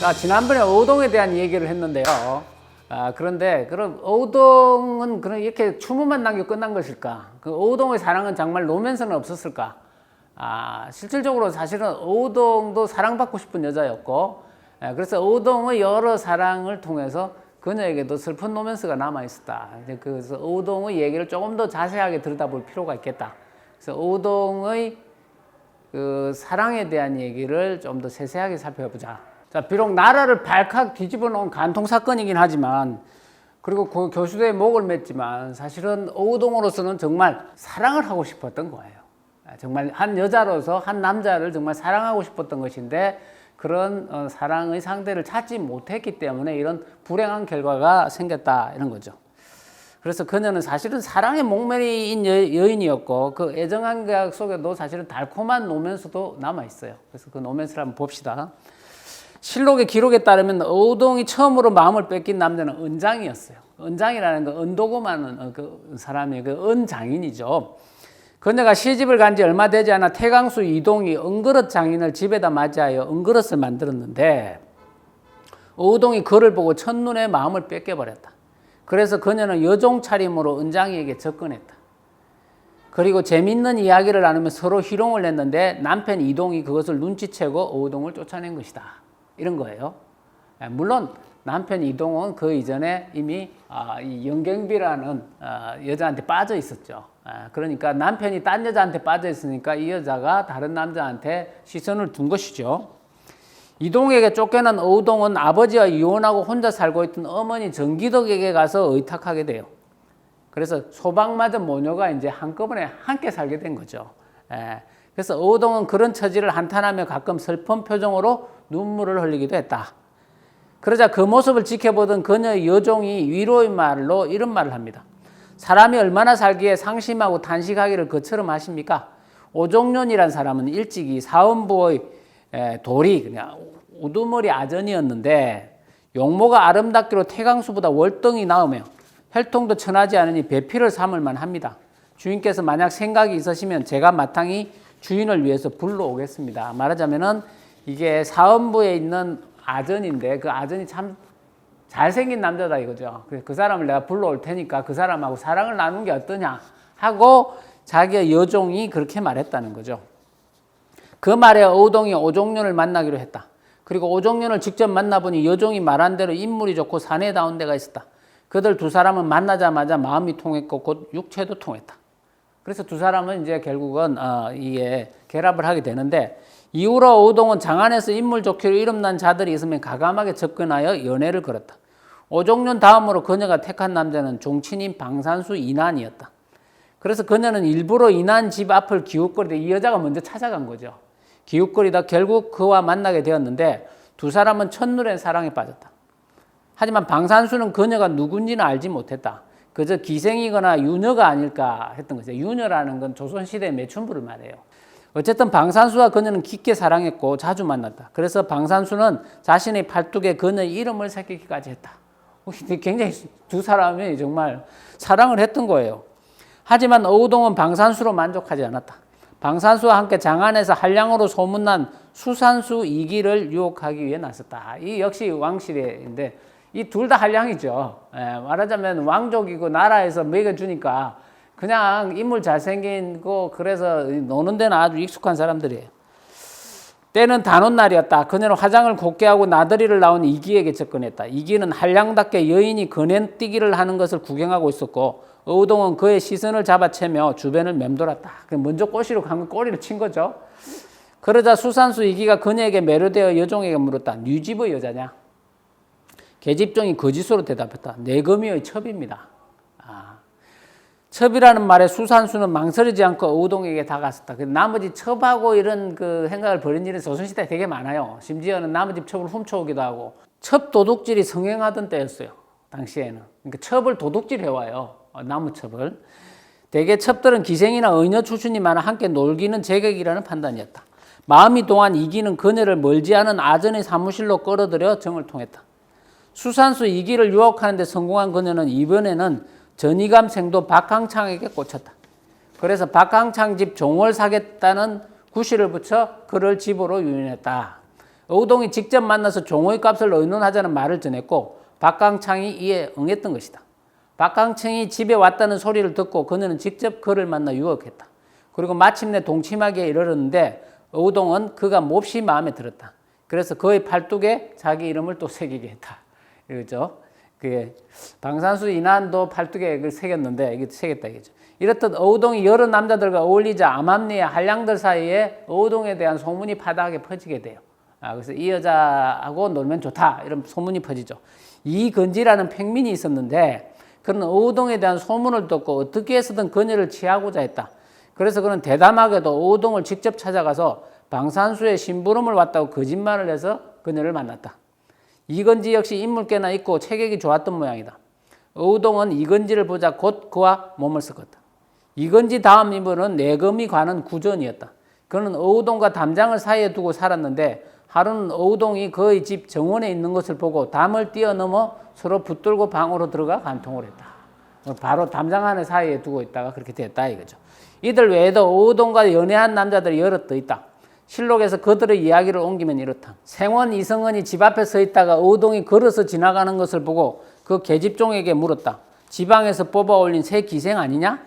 지난번에 어우동에 대한 얘기를 했는데요. 그런데 그럼 어우동은 그럼 이렇게 추모만 남겨 끝난 것일까? 그 어우동의 사랑은 정말 노면서는 없었을까? 실질적으로 사실은 어우동도 사랑받고 싶은 여자였고, 그래서 어우동의 여러 사랑을 통해서 그녀에게도 슬픈 로맨스가 남아 있었다. 그래서 어우동의 얘기를 조금 더 자세하게 들여다볼 필요가 있겠다. 그래서 어우동의 그 사랑에 대한 얘기를 좀 더 세세하게 살펴보자. 자, 비록 나라를 발칵 뒤집어 놓은 간통 사건이긴 하지만, 그리고 그 교수대에 목을 맸지만, 사실은 어우동으로서는 정말 사랑을 하고 싶었던 거예요. 정말 한 여자로서 한 남자를 정말 사랑하고 싶었던 것인데, 그런 사랑의 상대를 찾지 못했기 때문에 이런 불행한 결과가 생겼다, 이런 거죠. 그래서 그녀는 사실은 사랑의 목매인 여인이었고, 그 애정한 계약 속에도 사실은 달콤한 로맨스도 남아있어요. 그래서 그 로맨스를 한번 봅시다. 실록의 기록에 따르면 어우동이 처음으로 마음을 뺏긴 남자는 은장이었어요. 은장이라는 건 은도금하는 그 사람이 그 은장인이죠. 그녀가 시집을 간 지 얼마 되지 않아 태강수 이동이 은그릇 장인을 집에다 맞이하여 은그릇을 만들었는데, 어우동이 그를 보고 첫눈에 마음을 뺏겨버렸다. 그래서 그녀는 여종 차림으로 은장이에게 접근했다. 그리고 재밌는 이야기를 나누며 서로 희롱을 냈는데 남편 이동이 그것을 눈치채고 어우동을 쫓아낸 것이다. 이런 거예요. 물론 남편 이동은 그 이전에 이미 이 영경비라는 여자한테 빠져 있었죠. 그러니까 남편이 딴 여자한테 빠져 있으니까 이 여자가 다른 남자한테 시선을 둔 것이죠. 이동에게 쫓겨난 어우동은 아버지와 이혼하고 혼자 살고 있던 어머니 정기덕에게 가서 의탁하게 돼요. 그래서 소방맞은 모녀가 이제 한꺼번에 함께 살게 된 거죠. 그래서 어우동은 그런 처지를 한탄하며 가끔 슬픈 표정으로 눈물을 흘리기도 했다. 그러자 그 모습을 지켜보던 그녀의 여종이 위로의 말로 이런 말을 합니다. 사람이 얼마나 살기에 상심하고 탄식하기를 그처럼 하십니까? 오종년이란 사람은 일찍이 사원부의 돌이 그냥 우두머리 아전이었는데 용모가 아름답기로 태강수보다 월등히 나으며 혈통도 천하지 않으니 배필을 삼을 만합니다. 주인께서 만약 생각이 있으시면 제가 마땅히 주인을 위해서 불러오겠습니다. 말하자면은 이게 사원부에 있는 아전인데 그 아전이 참 잘생긴 남자다 이거죠. 그 사람을 내가 불러올 테니까 그 사람하고 사랑을 나누는 게 어떠냐 하고 자기의 여종이 그렇게 말했다는 거죠. 그 말에 어우동이 오종년을 만나기로 했다. 그리고 오종년을 직접 만나보니 여종이 말한 대로 인물이 좋고 사내다운 데가 있었다. 그들 두 사람은 만나자마자 마음이 통했고 곧 육체도 통했다. 그래서 두 사람은 이제 결국은 이게 결합을 하게 되는데, 이후로 어우동은 장안에서 인물 좋기로 이름난 자들이 있으면 가감하게 접근하여 연애를 걸었다. 오종년 다음으로 그녀가 택한 남자는 종친인 방산수 이난이었다. 그래서 그녀는 일부러 이난 집 앞을 기웃거리다 이 여자가 먼저 찾아간 거죠. 기웃거리다 결국 그와 만나게 되었는데 두 사람은 첫눈에 사랑에 빠졌다. 하지만 방산수는 그녀가 누군지는 알지 못했다. 그저 기생이거나 유녀가 아닐까 했던 거죠. 유녀라는 건 조선시대 매춘부를 말해요. 어쨌든 방산수와 그녀는 깊게 사랑했고 자주 만났다. 그래서 방산수는 자신의 팔뚝에 그녀의 이름을 새기기까지 했다. 굉장히 두 사람이 정말 사랑을 했던 거예요. 하지만 어우동은 방산수로 만족하지 않았다. 방산수와 함께 장안에서 한량으로 소문난 수산수 이기를 유혹하기 위해 나섰다. 이 역시 왕실인데 이 둘 다 한량이죠. 말하자면 왕족이고 나라에서 먹여주니까 그냥 인물 잘생기고 그래서 노는 데는 아주 익숙한 사람들이에요. 때는 단오날이었다. 그녀는 화장을 곱게 하고 나들이를 나온 이기에게 접근했다. 이기는 한량답게 여인이 그넨뛰기를 하는 것을 구경하고 있었고 어우동은 그의 시선을 잡아채며 주변을 맴돌았다. 먼저 꼬시로 가면 꼬리를 친 거죠. 그러자 수산수 이기가 그녀에게 매료되어 여종에게 물었다. 네 집의 여자냐? 계집종이 거짓으로 대답했다. 내 거미의 첩입니다. 첩이라는 말에 수산수는 망설이지 않고 어우동에게 다가섰다. 나머지 첩하고 이런 그 행각을 벌인 일은 조선시대에 되게 많아요. 심지어는 나머지 첩을 훔쳐오기도 하고. 첩 도둑질이 성행하던 때였어요. 당시에는. 그러니까 첩을 도둑질해와요. 나무첩을. 대개 첩들은 기생이나 의녀 출신이 많아 함께 놀기는 제격이라는 판단이었다. 마음이 동한 이기는 그녀를 멀지 않은 아전의 사무실로 끌어들여 정을 통했다. 수산수 이기를 유혹하는 데 성공한 그녀는 이번에는 전이감 생도 박항창에게 꽂혔다. 그래서 박항창 집 종을 사겠다는 구실을 붙여 그를 집으로 유인했다. 어우동이 직접 만나서 종호의 값을 의논하자는 말을 전했고 박강창이 이에 응했던 것이다. 박강창이 집에 왔다는 소리를 듣고 그녀는 직접 그를 만나 유혹했다. 그리고 마침내 동침하기에 이르렀는데 어우동은 그가 몹시 마음에 들었다. 그래서 그의 팔뚝에 자기 이름을 또 새기게 했다. 이거죠. 그게 방산수 이난도 팔뚝에 그걸 새겼는데 이게 새겼다 이거죠. 이렇듯 어우동이 여러 남자들과 어울리자 암암리의 한량들 사이에 어우동에 대한 소문이 파다하게 퍼지게 돼요. 그래서 이 여자하고 놀면 좋다 이런 소문이 퍼지죠. 이건지라는 평민이 있었는데 그는 어우동에 대한 소문을 듣고 어떻게 해서든 그녀를 취하고자 했다. 그래서 그는 대담하게도 어우동을 직접 찾아가서 방산수의 심부름을 왔다고 거짓말을 해서 그녀를 만났다. 이건지 역시 인물께나 있고 체격이 좋았던 모양이다. 어우동은 이건지를 보자 곧 그와 몸을 섞었다. 이건지 다음 인물은 내금이 관은 구전이었다. 그는 어우동과 담장을 사이에 두고 살았는데 하루는 어우동이 그의 집 정원에 있는 것을 보고 담을 뛰어넘어 서로 붙들고 방으로 들어가 간통을 했다. 바로 담장 안에 사이에 두고 있다가 그렇게 됐다 이거죠. 이들 외에도 어우동과 연애한 남자들이 여럿 더 있다. 실록에서 그들의 이야기를 옮기면 이렇다. 생원 이성은이 집 앞에 서 있다가 어우동이 걸어서 지나가는 것을 보고 그 계집종에게 물었다. 지방에서 뽑아 올린 새 기생 아니냐?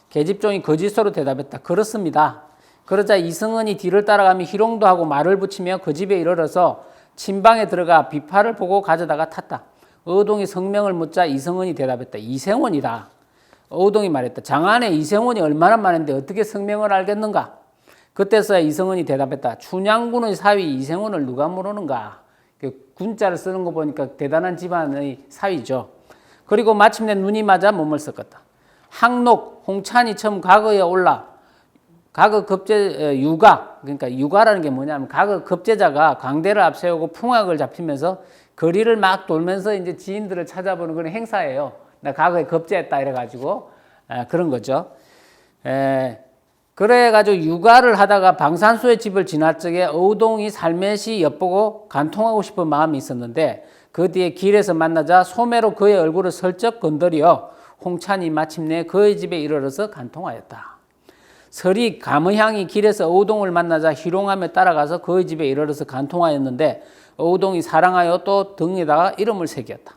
계집종이 거짓으로 대답했다. 그렇습니다. 그러자 이성은이 뒤를 따라가며 희롱도 하고 말을 붙이며 그 집에 이르러서 침방에 들어가 비파를 보고 가져다가 탔다. 어우동이 성명을 묻자 이성은이 대답했다. 이생원이다. 어우동이 말했다. 장안에 이생원이 얼마나 많은데 어떻게 성명을 알겠는가? 그때서야 이성은이 대답했다. 춘향군의 사위 이생원을 누가 모르는가? 군자를 쓰는 거 보니까 대단한 집안의 사위죠. 그리고 마침내 눈이 맞아 몸을 섞었다. 항록, 홍찬이 처음 과거에 올라 과거 급제 유가, 그러니까 유가라는 게 뭐냐면 과거 급제자가 광대를 앞세우고 풍악을 잡히면서 거리를 막 돌면서 이제 지인들을 찾아보는 그런 행사예요. 나 과거에 급제했다 이래가지고 그런 거죠. 그래가지고 육아를 하다가 방산수의 집을 지날 적에 어우동이 살며시 엿보고 간통하고 싶은 마음이 있었는데 그 뒤에 길에서 만나자 소매로 그의 얼굴을 슬쩍 건드려 홍찬이 마침내 그의 집에 이르러서 간통하였다. 설이 감의향이 길에서 어우동을 만나자 희롱하며 따라가서 그의 집에 이르러서 간통하였는데 어우동이 사랑하여 또 등에다가 이름을 새겼다.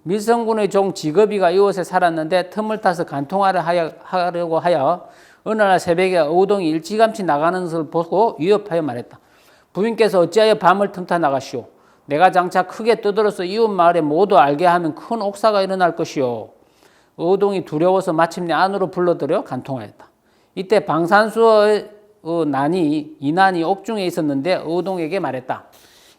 밀성군의 종 지거비가 이곳에 살았는데 틈을 타서 간통하려고 하여 어느 날 새벽에 어우동이 일찌감치 나가는 것을 보고 위협하여 말했다. 부인께서 어찌하여 밤을 틈타 나가시오. 내가 장차 크게 떠들어서 이웃 마을에 모두 알게 하면 큰 옥사가 일어날 것이오. 어우동이 두려워서 마침내 안으로 불러들여 간통하였다. 이때 방산수의 이난이 옥중에 있었는데 어우동에게 말했다.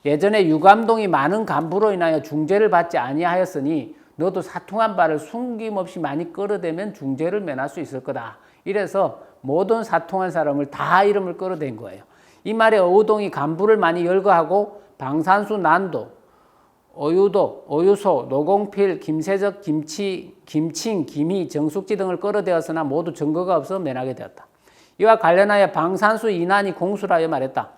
예전에 유감동이 많은 간부로 인하여 중죄를 받지 아니하였으니 너도 사통한 바를 숨김없이 많이 끌어대면 중죄를 면할 수 있을 거다. 이래서 모든 사통한 사람을 다 이름을 끌어댄 거예요. 이 말에 어우동이 간부를 많이 열거하고 방산수 난도, 어유도, 어유소, 노공필, 김세적, 김칭, 김희, 정숙지 등을 끌어대었으나 모두 증거가 없어 면하게 되었다. 이와 관련하여 방산수 이난이 공수를 하여 말했다.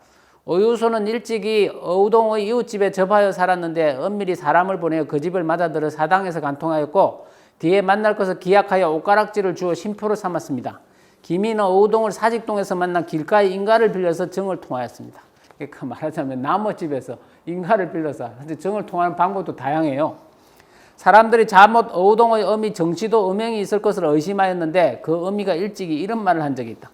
어유소는 일찍이 어우동의 이웃집에 접하여 살았는데 은밀히 사람을 보내어 그 집을 맞아들어 사당에서 간통하였고 뒤에 만날 것을 기약하여 옷가락지를 주어 심표를 삼았습니다. 김희는 어우동을 사직동에서 만난 길가의 인가를 빌려서 정을 통하였습니다. 그러니까 말하자면 나무집에서 인가를 빌려서 정을 통하는 방법도 다양해요. 사람들이 잘못 어우동의 어미 정씨도 음행이 있을 것을 의심하였는데 그 어미가 일찍이 이런 말을 한 적이 있다.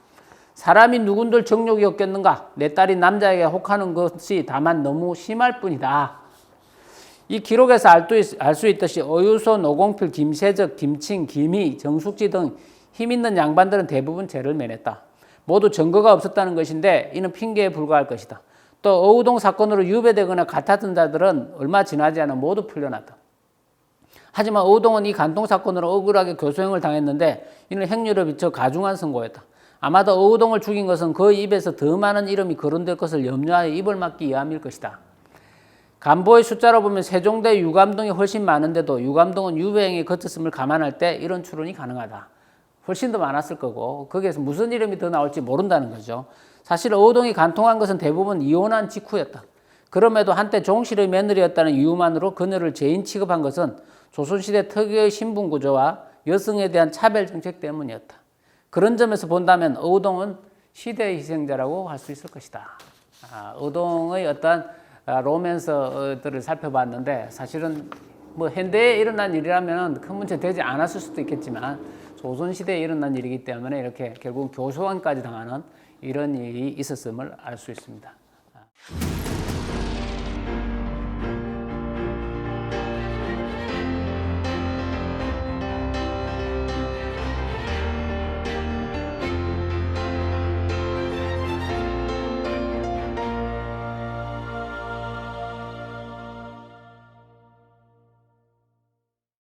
사람이 누군들 정욕이 없겠는가? 내 딸이 남자에게 혹하는 것이 다만 너무 심할 뿐이다. 이 기록에서 알 수 있듯이 어유소, 노공필, 김세적, 김칭, 김희, 정숙지 등 힘있는 양반들은 대부분 죄를 면했다. 모두 증거가 없었다는 것인데 이는 핑계에 불과할 것이다. 또 어우동 사건으로 유배되거나 같았던 자들은 얼마 지나지 않아 모두 풀려났다. 하지만 어우동은 이 간통 사건으로 억울하게 교수형을 당했는데 이는 행률에 비춰 가중한 선고였다. 아마도 어우동을 죽인 것은 그의 입에서 더 많은 이름이 거론될 것을 염려하여 입을 막기 위함일 것이다. 간보의 숫자로 보면 세종대 유감동이 훨씬 많은데도 유감동은 유배행에 거쳤음을 감안할 때 이런 추론이 가능하다. 훨씬 더 많았을 거고 거기에서 무슨 이름이 더 나올지 모른다는 거죠. 사실 어우동이 간통한 것은 대부분 이혼한 직후였다. 그럼에도 한때 종실의 며느리였다는 이유만으로 그녀를 죄인 취급한 것은 조선시대 특유의 신분구조와 여성에 대한 차별정책 때문이었다. 그런 점에서 본다면 어우동은 시대의 희생자라고 할 수 있을 것이다. 어우동의 어떤 로맨서들을 살펴봤는데 사실은 뭐 현대에 일어난 일이라면 큰 문제 되지 않았을 수도 있겠지만 조선시대에 일어난 일이기 때문에 이렇게 결국 교소관까지 당하는 이런 일이 있었음을 알 수 있습니다.